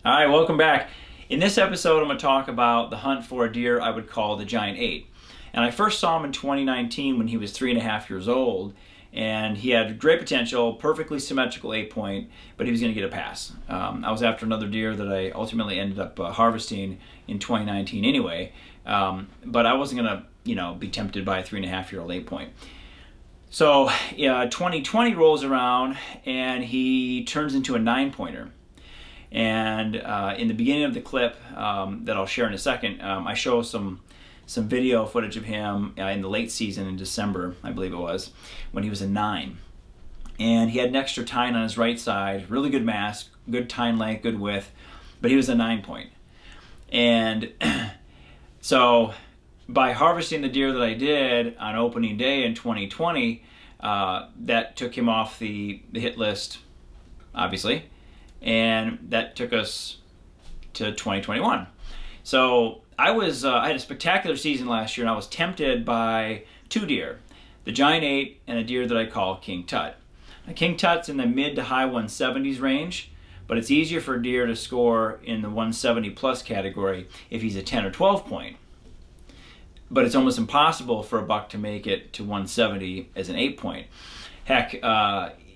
All right, welcome back. In this episode, I'm going to talk about the hunt for a deer I would call the giant 8. And I first saw him in 2019 when he was 3.5 years old, and he had great potential, perfectly symmetrical 8-point, but he was going to get a pass. I was after another deer that I ultimately ended up harvesting in 2019 anyway, but I wasn't going to, be tempted by a 3.5-year-old 8-point. So 2020 rolls around, and he turns into a 9-pointer. And in the beginning of the clip that I'll share in a second, I show some video footage of him in the late season in December, I believe it was, when he was a 9. And he had an extra tine on his right side, really good mass, good tine length, good width, but he was a 9-point. And so by harvesting the deer that I did on opening day in 2020, that took him off the hit list, obviously. And that took us to 2021. So I had a spectacular season last year, and I was tempted by 2 deer, the giant 8 and a deer that I call King Tut. Now, King Tut's in the mid to high 170s range, but it's easier for a deer to score in the 170 plus category if he's a 10 or 12 point. But it's almost impossible for a buck to make it to 170 as an 8-point. Heck,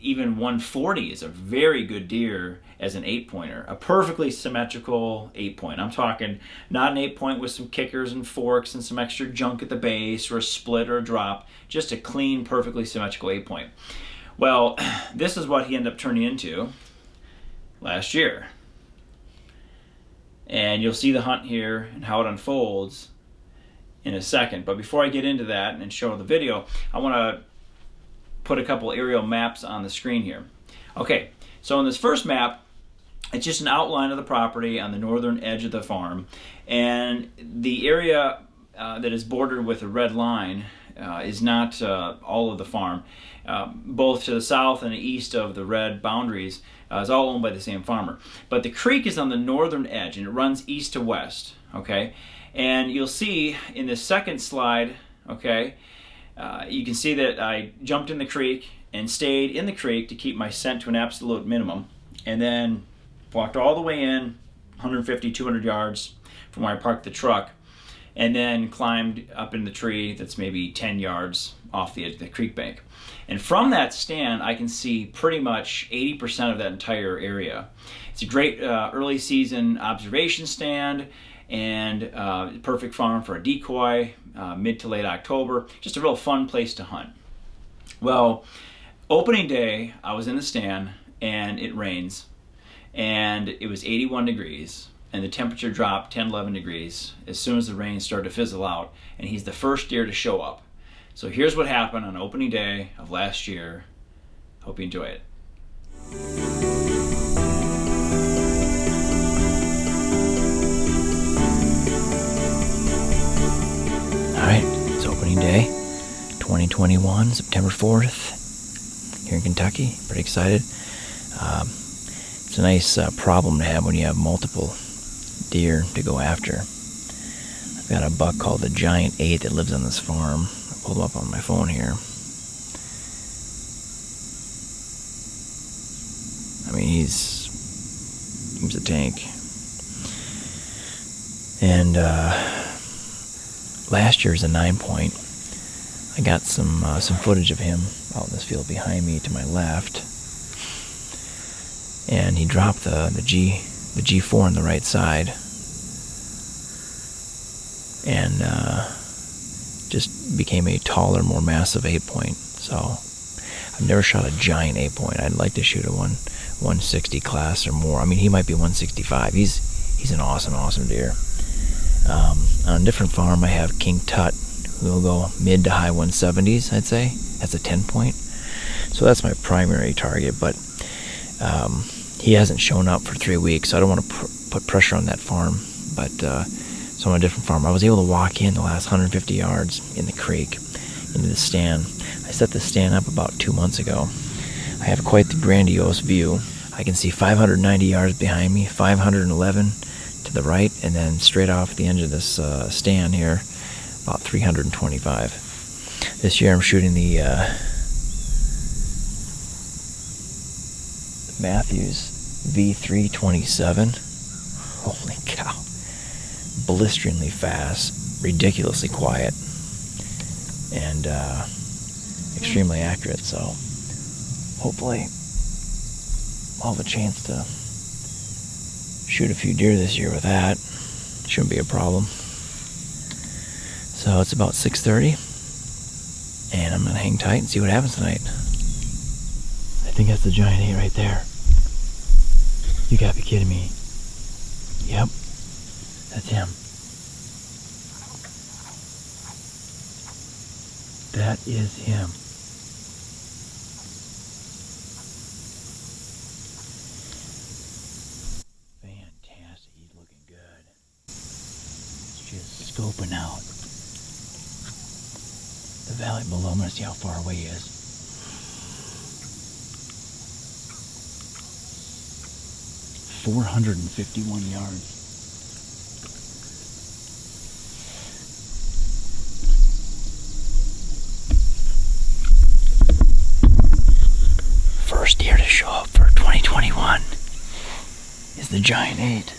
even 140 is a very good deer as an 8-pointer, a perfectly symmetrical 8-point. I'm talking not an 8-point with some kickers and forks and some extra junk at the base or a split or a drop, just a clean, perfectly symmetrical 8-point. Well, this is what he ended up turning into last year. And you'll see the hunt here and how it unfolds in a second. But before I get into that and show the video, I want to put a couple aerial maps on the screen here. Okay, so in this first map, it's just an outline of the property on the northern edge of the farm, and the area that is bordered with a red line is not all of the farm. Both to the south and the east of the red boundaries is all owned by the same farmer. But the creek is on the northern edge, and it runs east to west, okay? And you'll see in this second slide, okay, you can see that I jumped in the creek and stayed in the creek to keep my scent to an absolute minimum, and then walked all the way in 150, 200 yards from where I parked the truck, and then climbed up in the tree that's maybe 10 yards off the edge of the creek bank. And from that stand, I can see pretty much 80% of that entire area. It's a great early season observation stand, and perfect farm for a decoy, mid to late October. Just a real fun place to hunt. Well, opening day, I was in the stand, and it rains, and it was 81 degrees, and the temperature dropped 10, 11 degrees as soon as the rain started to fizzle out, and he's the first deer to show up. So here's what happened on opening day of last year. Hope you enjoy it. Alright, it's opening day, 2021, September 4th, here in Kentucky. Pretty excited. It's a nice problem to have when you have multiple deer to go after. I've got a buck called the Giant 8 that lives on this farm. I pulled him up on my phone here. I mean, he's a tank. And last year's a 9-point. I got some footage of him out in this field behind me to my left, and he dropped the G4 on the right side, and just became a taller, more massive 8-point. So I've never shot a giant 8-point. I'd like to shoot a 160 class or more. I mean, he might be 165. He's an awesome deer. On a different farm, I have King Tut, who will go mid to high 170s, I'd say. That's a 10-point. So that's my primary target, but he hasn't shown up for 3 weeks, so I don't want to put pressure on that farm. But so on a different farm, I was able to walk in the last 150 yards in the creek into the stand. I set the stand up about 2 months ago. I have quite the grandiose view. I can see 590 yards behind me, 511 to the right, and then straight off the end of this stand here, about 325. This year I'm shooting the Matthews V327 Holy cow. Blisteringly fast, ridiculously quiet, and extremely accurate. So hopefully I'll have a chance to shoot a few deer this year with that. Shouldn't be a problem. So it's about 6:30, and I'm going to hang tight and see what happens tonight. I think that's the giant 8 right there. You gotta be kidding me. Yep, that's him. That is him. Fantastic, he's looking good. It's just scoping out the valley below. I'm gonna see how far away he is. $451 yards. First deer to show up for 2021 is the giant 8.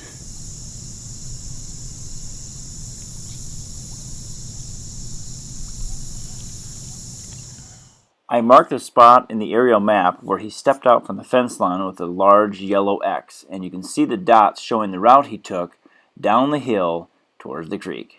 I marked the spot in the aerial map where he stepped out from the fence line with a large yellow X, and you can see the dots showing the route he took down the hill towards the creek.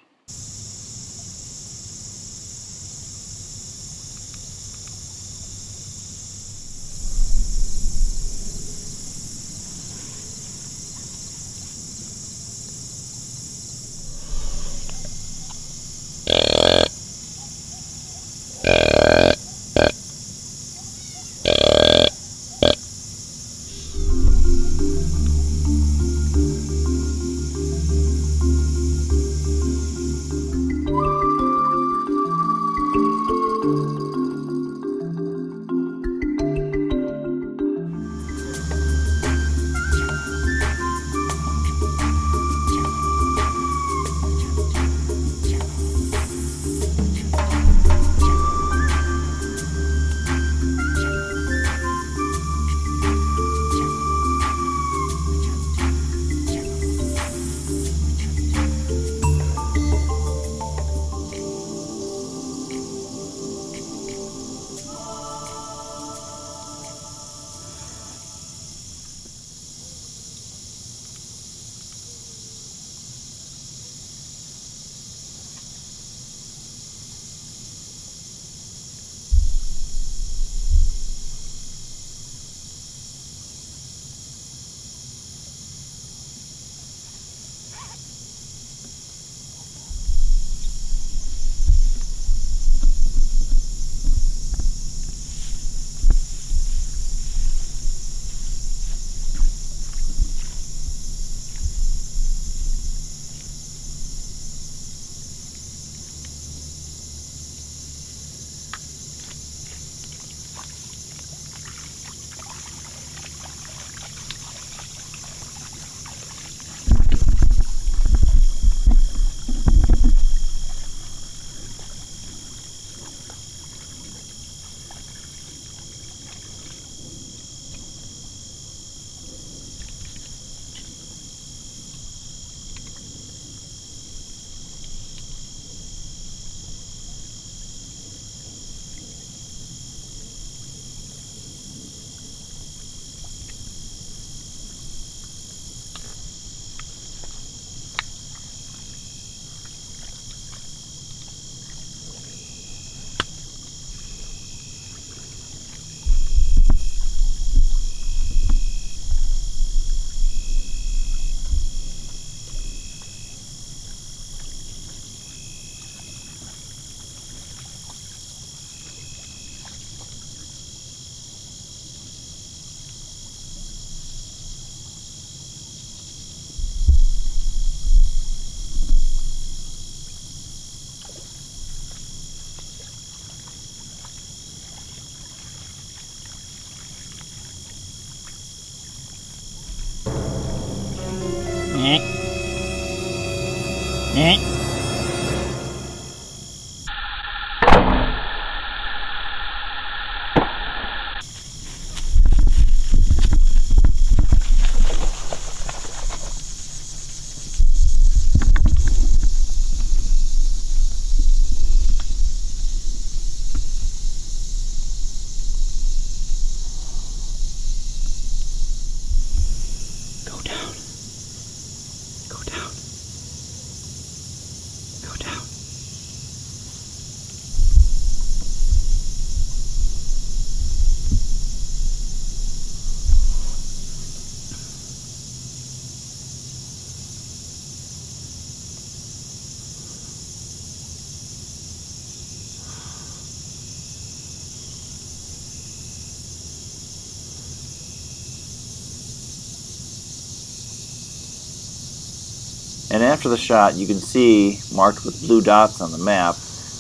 after the shot, you can see, marked with blue dots on the map,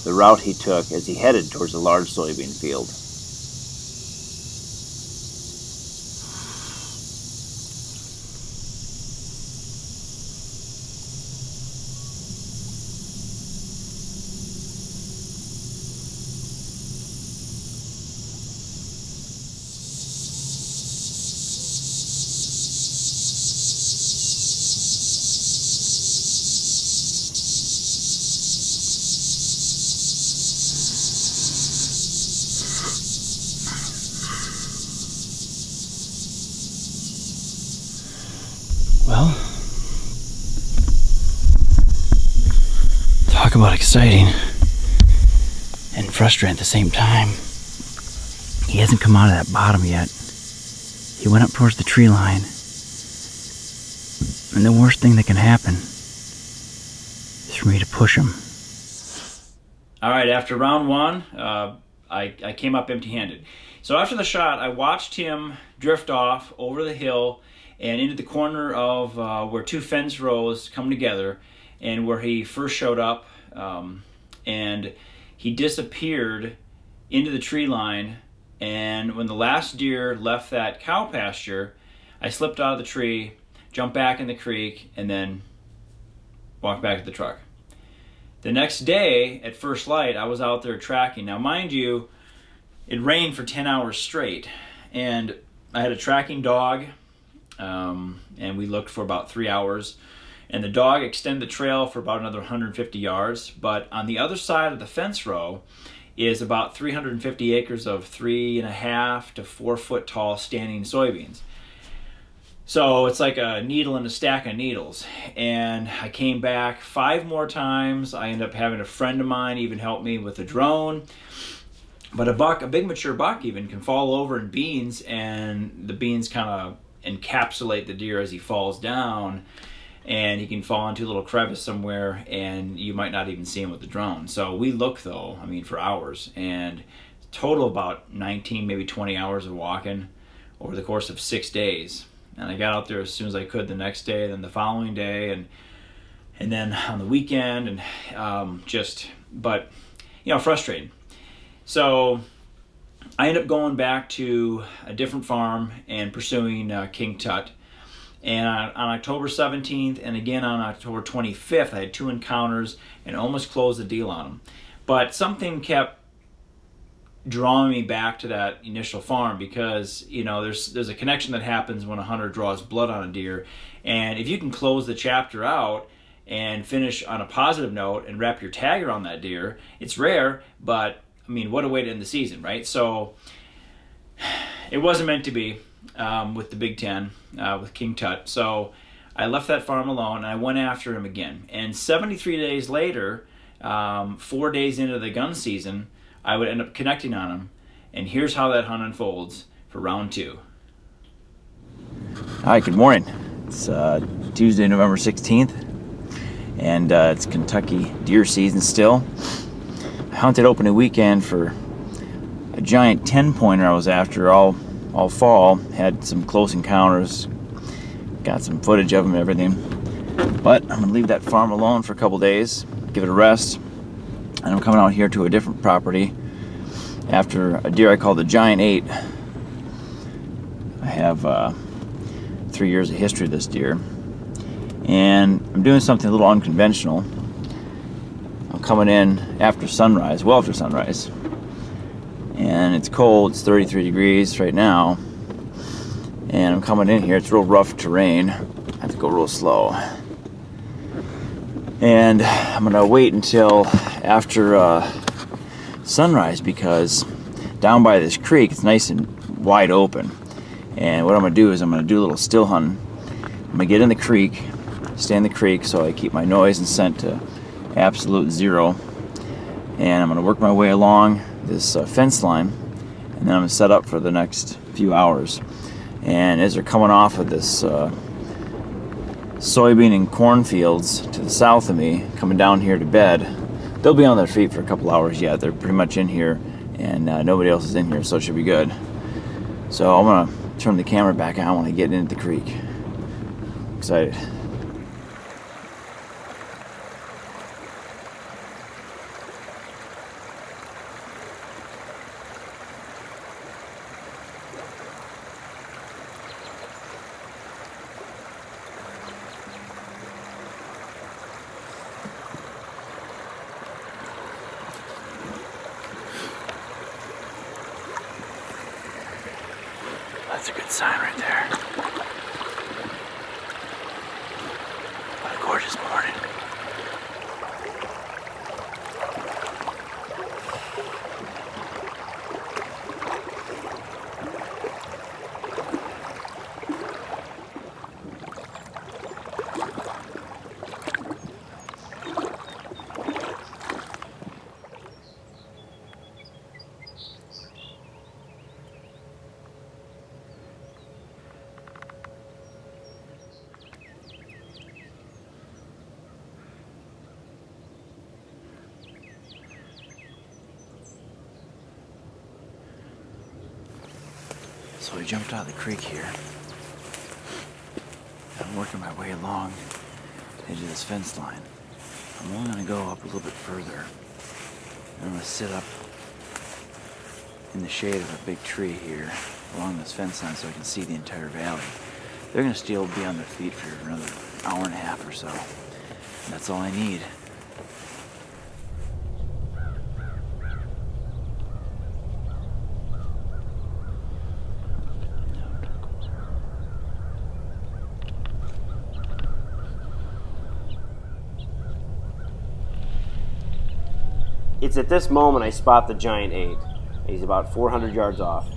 the route he took as he headed towards a large soybean field. Well, talk about exciting and frustrating at the same time. He hasn't come out of that bottom yet. He went up towards the tree line. And the worst thing that can happen is for me to push him. All right, after round one, I came up empty-handed. So after the shot, I watched him drift off over the hill and into the corner of where two fence rows come together and where he first showed up, and he disappeared into the tree line. And when the last deer left that cow pasture, I slipped out of the tree, jumped back in the creek, and then walked back to the truck. The next day at first light, I was out there tracking. Now mind you, it rained for 10 hours straight, and I had a tracking dog, and we looked for about 3 hours, and the dog extended the trail for about another 150 yards. But on the other side of the fence row is about 350 acres of 3.5 to 4 foot tall standing soybeans. So it's like a needle in a stack of needles. And I came back 5 more times. I ended up having a friend of mine even help me with a drone. But a big mature buck even can fall over in beans, and the beans kind of encapsulate the deer as he falls down, and he can fall into a little crevice somewhere, and you might not even see him with the drone. So we look though, for hours, and total about 19, maybe 20 hours of walking over the course of 6 days. And I got out there as soon as I could the next day, then the following day, and then on the weekend, and but frustrating. So I ended up going back to a different farm and pursuing King Tut. And on October 17th and again on October 25th, I had 2 encounters and almost closed the deal on them. But something kept drawing me back to that initial farm, because there's a connection that happens when a hunter draws blood on a deer. And if you can close the chapter out and finish on a positive note and wrap your tag around that deer, it's rare, but what a way to end the season, right? So it wasn't meant to be with the Big Ten, with King Tut. So I left that farm alone, and I went after him again. And 73 days later, 4 days into the gun season, I would end up connecting on him. And here's how that hunt unfolds for round 2. Hi, good morning. It's Tuesday, November 16th, and it's Kentucky deer season still. I hunted opening weekend for a giant 10-pointer I was after all fall. Had some close encounters, got some footage of them and everything. But I'm going to leave that farm alone for a couple days, give it a rest. And I'm coming out here to a different property after a deer I call the Giant 8. I have 3 years of history of this deer. And I'm doing something a little unconventional. I'm coming in after sunrise, well after sunrise. And it's cold, it's 33 degrees right now. And I'm coming in here, it's real rough terrain. I have to go real slow. And I'm gonna wait until after sunrise, because down by this creek, it's nice and wide open. And what I'm gonna do is I'm gonna do a little still hunting. I'm gonna get in the creek, stay in the creek so I keep my noise and scent to absolute zero. And I'm gonna work my way along this fence line, and then I'm gonna set up for the next few hours. And as they're coming off of this soybean and corn fields to the south of me, coming down here to bed, they'll be on their feet for a couple hours yet. They're pretty much in here, and nobody else is in here, so it should be good. So I'm gonna turn the camera back on when I get into the creek. Excited. sign right there. What a gorgeous morning. So I jumped out of the creek here. I'm working my way along the edge of this fence line. I'm only going to go up a little bit further. I'm going to sit up in the shade of a big tree here along this fence line so I can see the entire valley. They're going to still be on their feet for another hour and a half or so. And that's all I need. It's at this moment I spot the giant 8. He's about 400 yards off.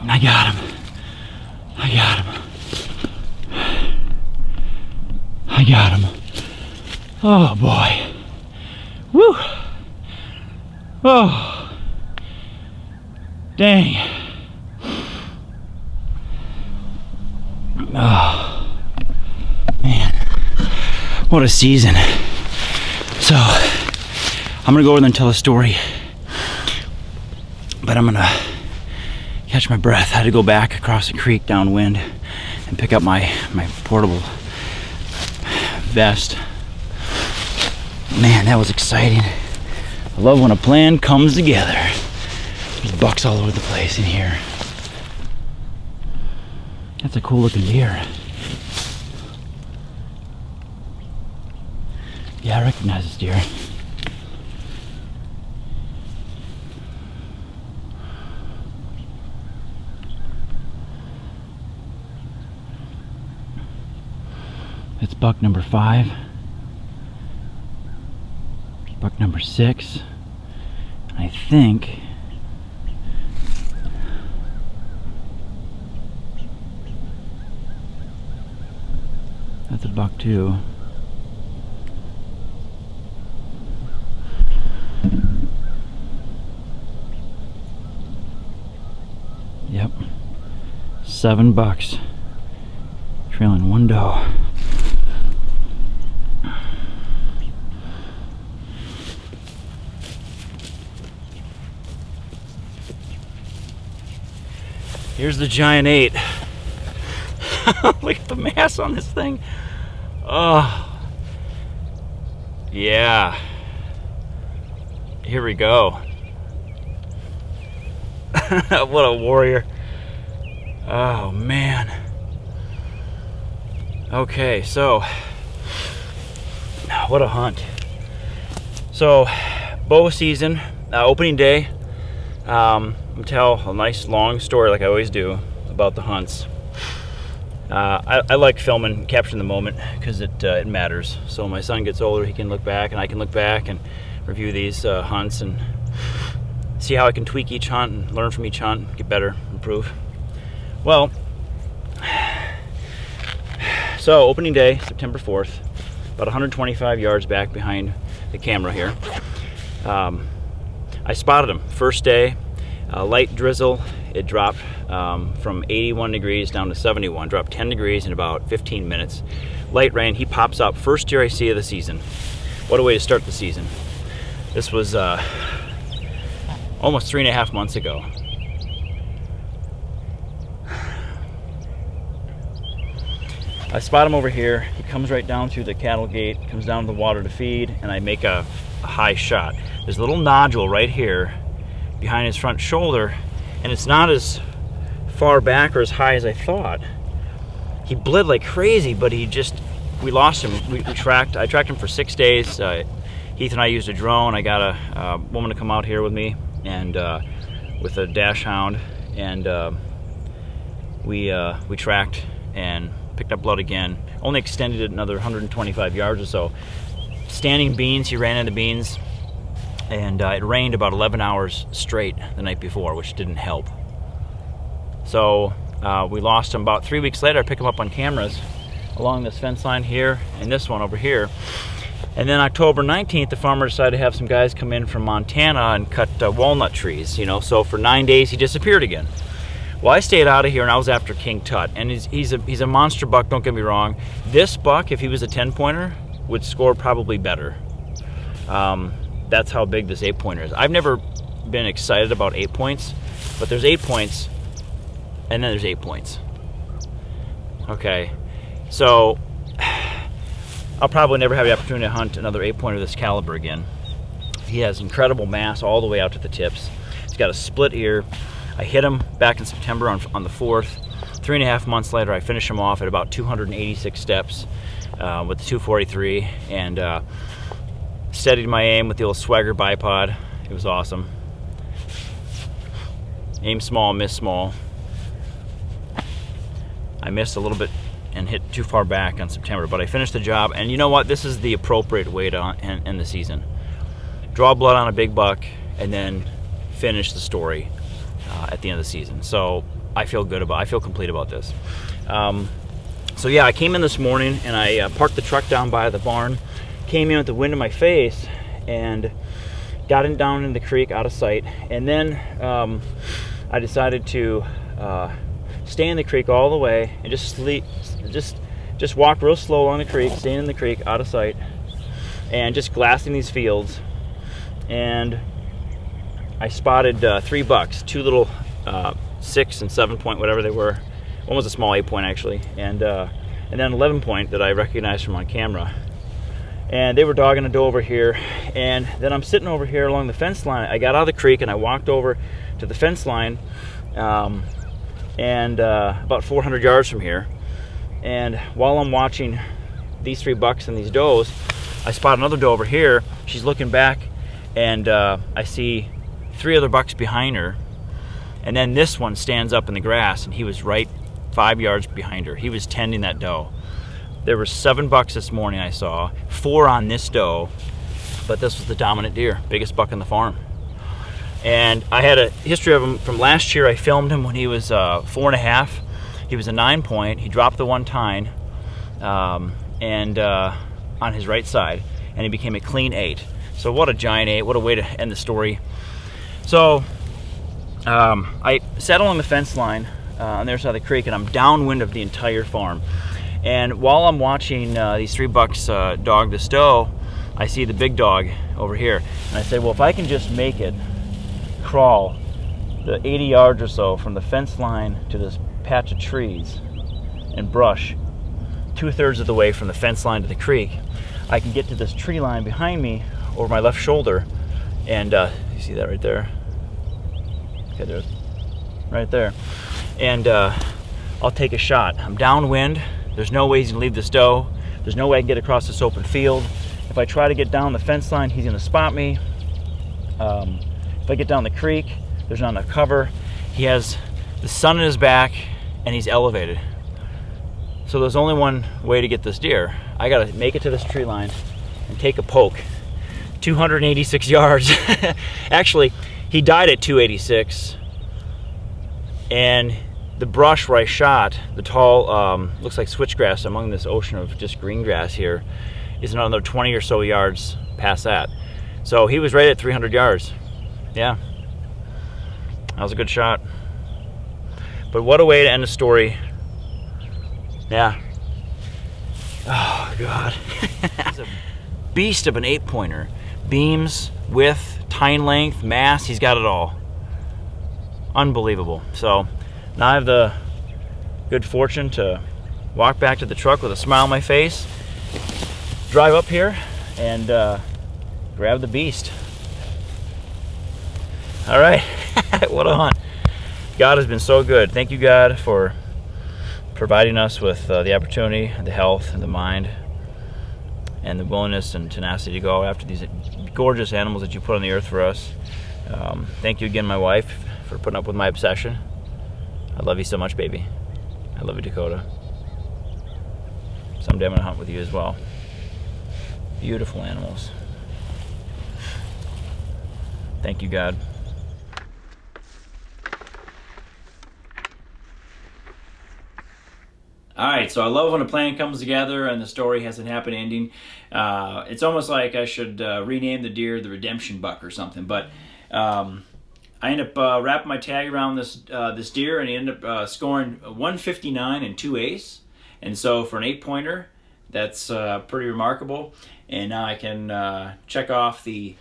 I got him. I got him. I got him. Oh boy. Woo. Oh. Dang. Oh. Man. What a season. So, I'm gonna go over there and tell a story. But I'm gonna catch my breath. I had to go back across the creek downwind and pick up my portable vest. Man, that was exciting. I love when a plan comes together. There's bucks all over the place in here. That's a cool looking deer. Yeah, I recognize this deer. It's buck number 5. Buck number 6. And I think that's a buck too. Yep. 7 bucks. Trailing 1 doe. Here's the giant 8. Look at the mass on this thing. Oh. Yeah. Here we go. What a warrior. Oh man. Okay, so what a hunt. So bow season, opening day. I'm tell a nice long story like I always do about the hunts. I like filming, capturing the moment because it matters. So when my son gets older, he can look back and I can look back and review these hunts and see how I can tweak each hunt and learn from each hunt, get better, improve. Well, so opening day, September 4th, about 125 yards back behind the camera here. I spotted him. First day, light drizzle. It dropped from 81 degrees down to 71. Dropped 10 degrees in about 15 minutes. Light rain. He pops up. First deer I see of the season. What a way to start the season. This was almost 3.5 months ago. I spot him over here. He comes right down through the cattle gate, comes down to the water to feed, and I make a high shot. There's a little nodule right here behind his front shoulder, and it's not as far back or as high as I thought. He bled like crazy, but we lost him. I tracked him for 6 days. Heath and I used a drone. I got a woman to come out here with me, and with a dash hound, and we tracked and picked up blood again. Only extended it another 125 yards or so. Standing beans, he ran into beans, and it rained about 11 hours straight the night before, which didn't help. So we lost him. About 3 weeks later, I picked him up on cameras along this fence line here and this one over here. And then October 19th, the farmer decided to have some guys come in from Montana and cut walnut trees, so for 9 days he disappeared again. Well, I stayed out of here and I was after King Tut, and he's a monster buck, don't get me wrong. This buck, if he was a 10-pointer, would score probably better. That's how big this 8-pointer is. I've never been excited about 8 points, but there's 8 points, and then there's 8 points. Okay, so I'll probably never have the opportunity to hunt another 8-pointer of this caliber again. He has incredible mass all the way out to the tips. He's got a split ear. I hit him back in September on the 4th. 3.5 months later, I finished him off at about 286 steps with the 243, and steadied my aim with the old Swagger bipod. It was awesome. Aim small, miss small. I missed a little bit and hit too far back on September, but I finished the job. And you know what? This is the appropriate way to end the season. Draw blood on a big buck, and then finish the story at the end of the season. So I feel complete about this. So yeah, I came in this morning and I parked the truck down by the barn, came in with the wind in my face, and got down in the creek out of sight. And then I decided to stay in the creek all the way and just walk real slow along the creek, staying in the creek out of sight, and just glassing these fields. And I spotted 3 bucks, 2 little 6 and 7 point, whatever they were. One was a small 8 point actually, and then 11 point that I recognized from on camera. And they were dogging a doe over here, and then I'm sitting over here along the fence line. I got out of the creek and I walked over to the fence line, and about 400 yards from here. And while I'm watching these 3 bucks and these does, I spot another doe over here. She's looking back, and I see 3 other bucks behind her, and then this one stands up in the grass, and he was right 5 yards behind her. He was tending that doe. There were 7 bucks this morning I saw, 4 on this doe, but this was the dominant deer, biggest buck on the farm. And I had a history of him from last year. I filmed him when he was 4.5. He was a 9 point. He dropped the one tine, and on his right side, and he became a clean 8. So what a giant 8! What a way to end the story. So I sat along the fence line on the other side of the creek, and I'm downwind of the entire farm. And while I'm watching these 3 bucks dog this doe, I see the big dog over here, and I say, well, if I can just make it crawl the 80 yards or so from the fence line to this patch of trees and brush, 2/3 of the way from the fence line to the creek, I can get to this tree line behind me over my left shoulder, and you see that right there? Okay, there's right there. And I'll take a shot. I'm downwind. There's no way he's gonna leave this doe. There's no way I can get across this open field. If I try to get down the fence line, he's gonna spot me. If I get down the creek, There's not enough cover. He has the sun in his back and he's elevated. So there's only one way to get this deer. I gotta make it to this tree line and take a poke. 286 yards. Actually, he died at 286. And the brush where I shot, the tall, looks like switchgrass among this ocean of just green grass here, is another 20 or so yards past that. So he was right at 300 yards. Yeah, that was a good shot. But what a way to end the story. Yeah. Oh, God. He's a beast of an 8-pointer. Beams, width, tine length, mass, he's got it all. Unbelievable. So now I have the good fortune to walk back to the truck with a smile on my face, drive up here, and grab the beast. All right. What a hunt. God has been so good. Thank you, God, for providing us with the opportunity, the health, and the mind, and the willingness and tenacity to go after these gorgeous animals that you put on the earth for us. Thank you again, my wife, for putting up with my obsession. I love you so much, baby. I love you, Dakota. Someday I'm going to hunt with you as well. Beautiful animals. Thank you, God. All right, so I love when a plan comes together and the story has a happy ending. It's almost like I should rename the deer the Redemption Buck or something. But I end up wrapping my tag around this deer, and he ended up scoring 159 and 2 ace. And so for an 8-pointer, that's pretty remarkable. And now I can check off the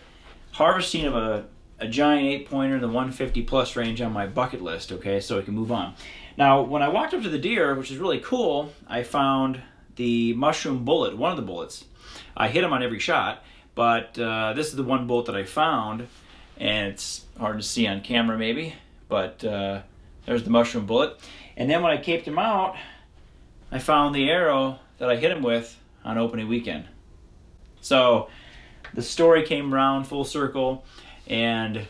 harvesting of a giant 8-pointer in the 150 plus range on my bucket list. Okay, so we can move on. Now, when I walked up to the deer, which is really cool, I found the mushroom bullet, one of the bullets. I hit him on every shot, but this is the one bullet that I found, and it's hard to see on camera maybe, but there's the mushroom bullet. And then when I caped him out, I found the arrow that I hit him with on opening weekend. So the story came around full circle, and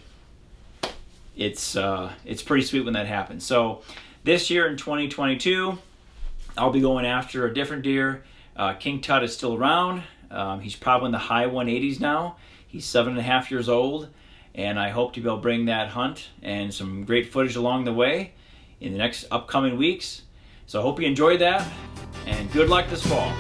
it's pretty sweet when that happens. So this year in 2022, I'll be going after a different deer. King Tut is still around. He's probably in the high 180s now. He's 7.5 years old, and I hope to be able to bring that hunt and some great footage along the way in the next upcoming weeks. So I hope you enjoyed that, and good luck this fall.